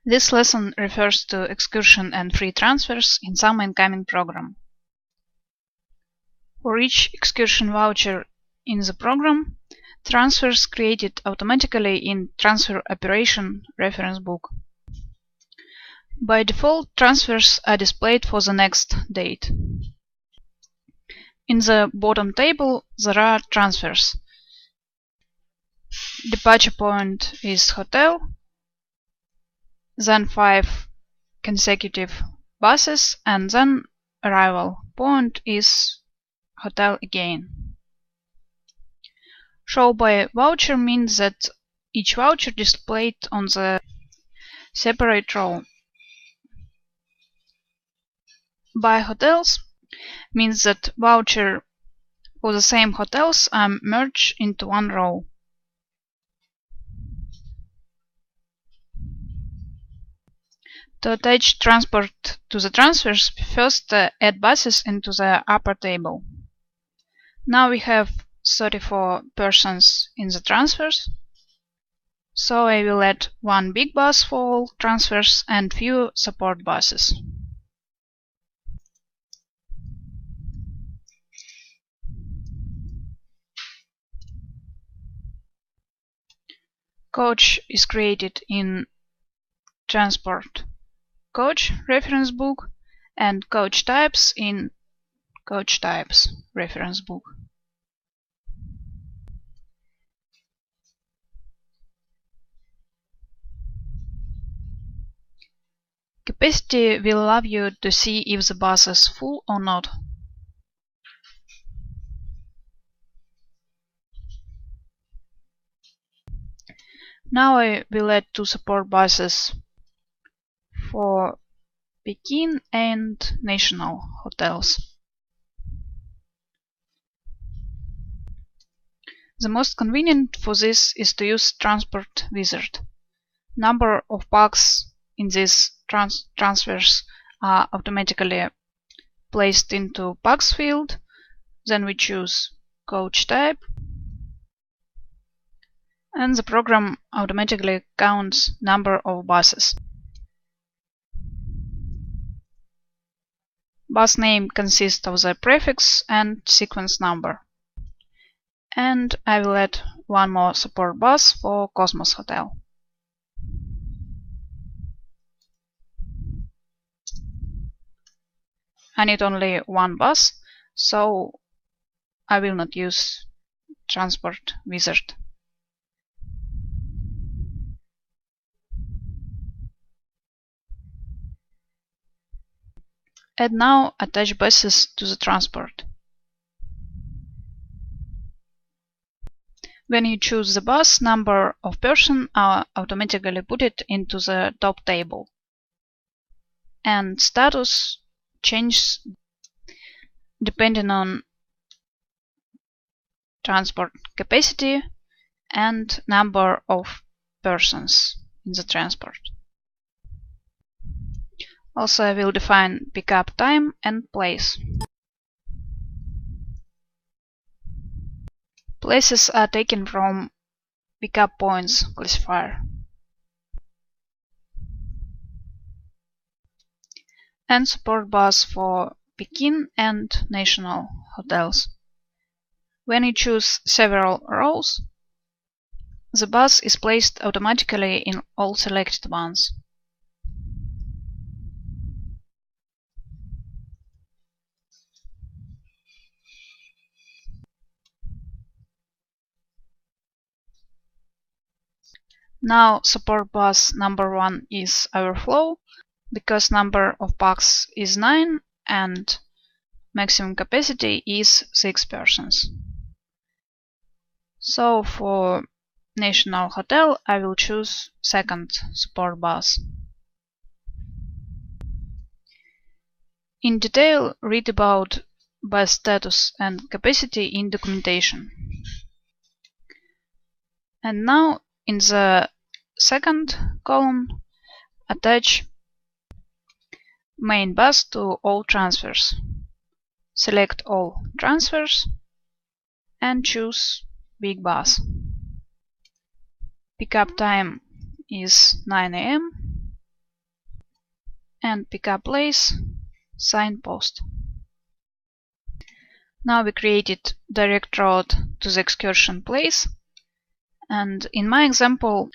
This lesson refers to excursion and free transfers in some incoming program. For each excursion voucher in the program, transfers created automatically in Transfer Operation reference book. By default, transfers are displayed for the next date. In the bottom table, there are transfers. Departure point is hotel, then 5 consecutive buses, and then arrival point is hotel again. Show by voucher means that each voucher displayed on the separate row. By hotels means that voucher for the same hotels are merged into one row. To attach transport to the transfers, first add buses into the upper table. Now we have 34 persons in the transfers, so I will add one big bus for all transfers and few support buses. Coach is created in Transport Coach reference book and coach types in Coach Types reference book. Capacity will allow you to see if the bus is full or not. Now I will add 2 support buses for Pekin and National hotels. The most convenient for this is to use Transport Wizard. Number of pax in these transfers are automatically placed into pax field. Then we choose coach type, and the program automatically counts number of buses. Bus name consists of the prefix and sequence number. And I will add one more support bus for Cosmos Hotel. I need only one bus, so I will not use Transport Wizard. And now attach buses to the transport. When you choose the bus, number of persons are automatically put into the top table. And status changes depending on transport capacity and number of persons in the transport. Also, I will define pickup time and place. Places are taken from pickup points classifier. And support bus for Pekin and National hotels. When you choose several rows, the bus is placed automatically in all selected ones. Now support bus number 1 is overflow because number of pax is 9 and maximum capacity is 6 persons. So for National Hotel I will choose second support bus. In detail, read about bus status and capacity in documentation. And now in the second column, attach main bus to all transfers. Select all transfers and choose big bus. Pickup time is 9 AM and pickup place, signpost. Now we created direct route to the excursion place, and in my example,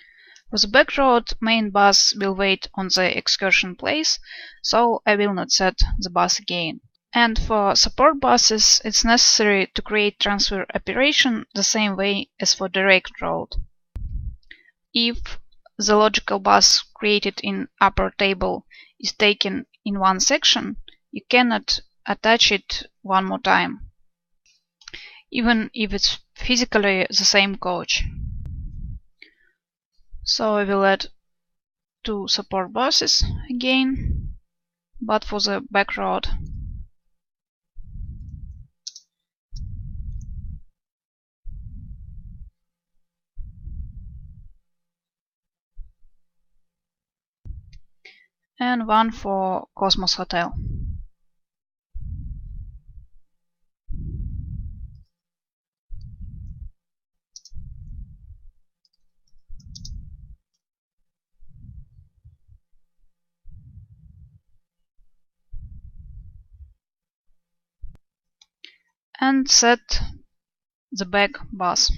for the back road, main bus will wait on the excursion place, so I will not set the bus again. And for support buses, it's necessary to create transfer operation the same way as for direct route. If the logical bus created in upper table is taken in one section, you cannot attach it one more time, even if it's physically the same coach. So I will add 2 support buses again, but for the back road. And 1 for Cosmos Hotel. And set the back bus.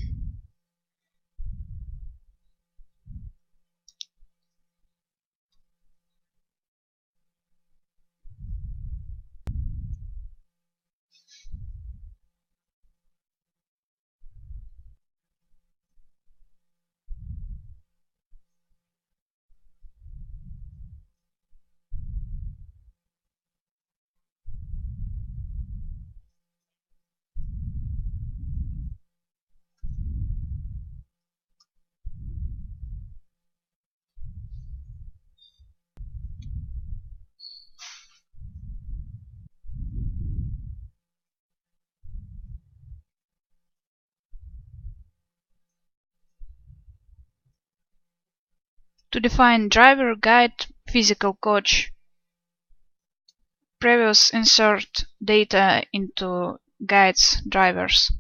To define driver, guide, physical coach, previous insert data into guides, drivers,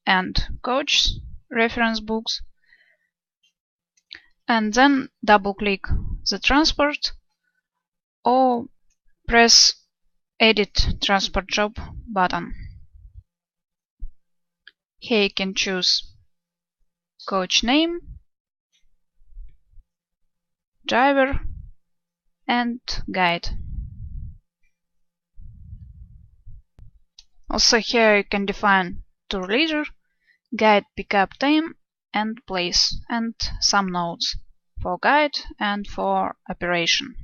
and coach reference books, and then double-click the transport or press Edit Transport Job button. Here you can choose coach name, driver, and guide. Also here you can define tour leader, guide pickup time and place, and some notes for guide and for operation.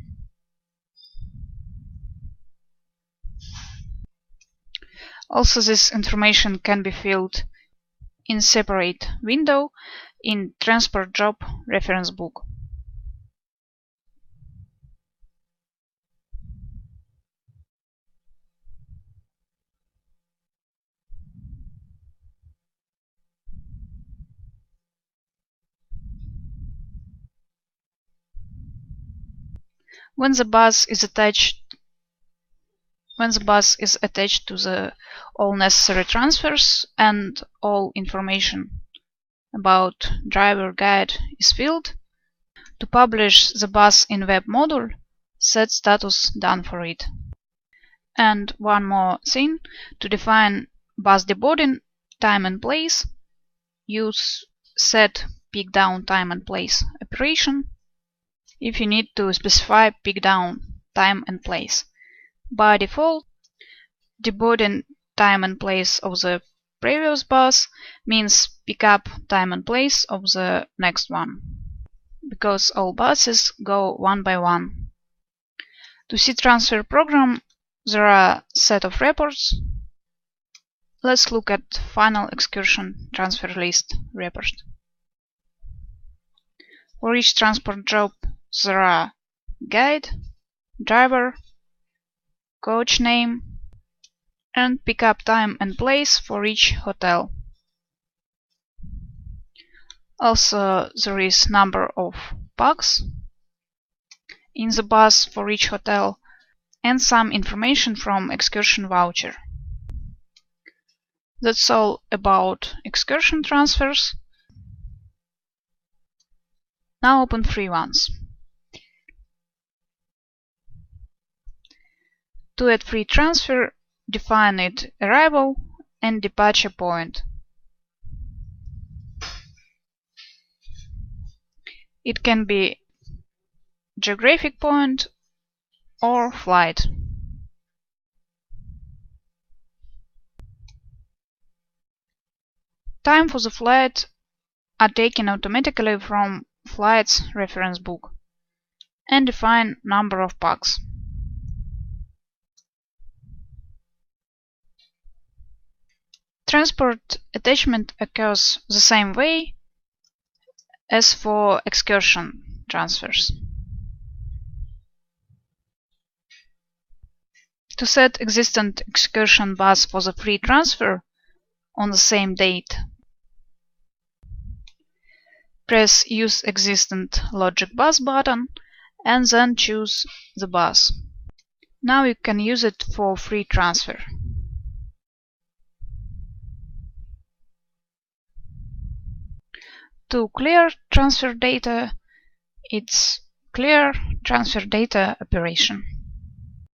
Also, this information can be filled in separate window in Transport Job reference book. When the bus is attached to the all necessary transfers and all information about driver guide is filled, to publish the bus in web module, set status done for it. And one more thing, to define bus deboarding time and place, use set pick down time and place operation if you need to specify pick down time and place. By default, deboarding time and place of the previous bus means pick up time and place of the next one, because all buses go one by one. To see transfer program, there are a set of reports. Let's look at final excursion transfer list report. For each transport job, there are guide, driver, coach name, and pickup time and place for each hotel. Also, there is number of pucks in the bus for each hotel and some information from excursion voucher. That's all about excursion transfers. Now open free ones. To add free transfer, define its arrival and departure point. It can be geographic point or flight. Time for the flight are taken automatically from flight's reference book, and define number of pucks. Transport attachment occurs the same way as for excursion transfers. To set existing excursion bus for the free transfer on the same date, press Use Existing Logic Bus button and then choose the bus. Now you can use it for free transfer. To clear transfer data, it's Clear Transfer Data operation.